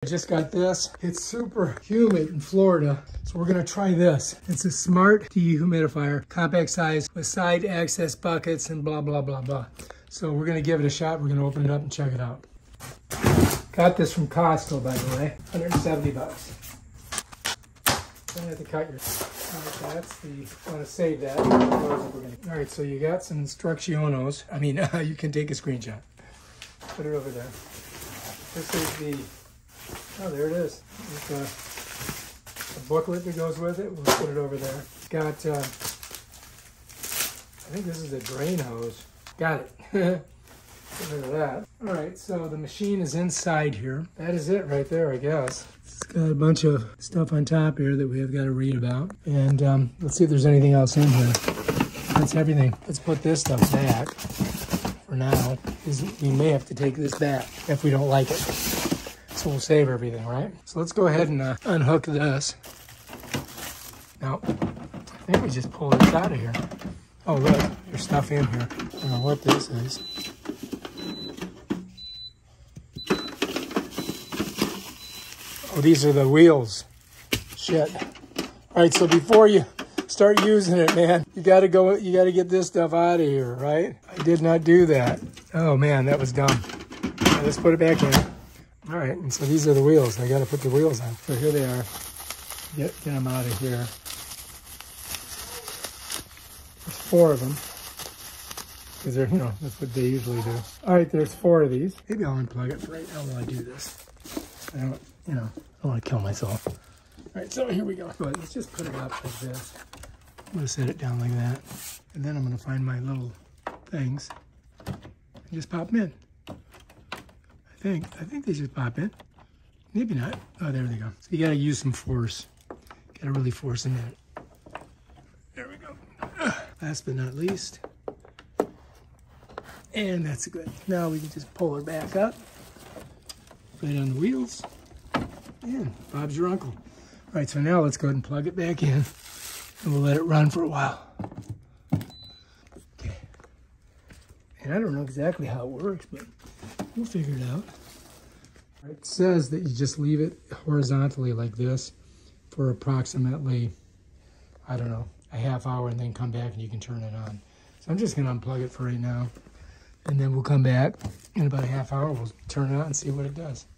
I just got this. It's super humid in Florida, so we're gonna try this. It's a smart dehumidifier, compact size with side access buckets and blah, blah, blah, blah. So we're gonna give it a shot. We're gonna open it up and check it out. Got this from Costco, by the way, 170 bucks. Don't have to cut your, that's the, I want to save that. All right, so you got some instrucciones. I mean, you can take a screenshot. Put it over there. This is the, oh, there it is. There's a booklet that goes with it. We'll put it over there. It's got, I think this is a drain hose. Got it. Get rid of that. All right, so the machine is inside here. That is it right there, I guess. It's got a bunch of stuff on top here that we have got to read about. And let's see if there's anything else in here. That's everything. Let's put this stuff back for now. We may have to take this back if we don't like it. So we'll save everything, right? So let's go ahead and unhook this. Now, I think we just pull this out of here. Oh, look, there's stuff in here. I don't know what this is. Oh, these are the wheels. Shit. All right, so before you start using it, man, you gotta get this stuff out of here, right? I did not do that. Oh man, that was dumb. Right, let's put it back in. All right, and so these are the wheels. I gotta put the wheels on. So here they are. Get them out of here. There's 4 of them. Because they're, you know, that's what they usually do. All right, there's 4 of these. Maybe I'll unplug it for right now while I do this. I don't, you know, I don't want to kill myself. All right, so here we go. But let's just put it up like this. I'm going to set it down like that. And then I'm going to find my little things and just pop them in. I think they just pop in. Maybe not. Oh, there they go. So you got to use some force. Got to really force them in. There we go. Last but not least. And that's good. Now we can just pull her back up. Right on the wheels. And Bob's your uncle. All right, so now let's go ahead and plug it back in. And we'll let it run for a while. Okay. And I don't know exactly how it works, but we'll figure it out. It says that you just leave it horizontally like this for approximately, I don't know, a half hour, and then come back and you can turn it on. So I'm just gonna unplug it for right now. And then we'll come back in about a half hour. We'll turn it on and see what it does.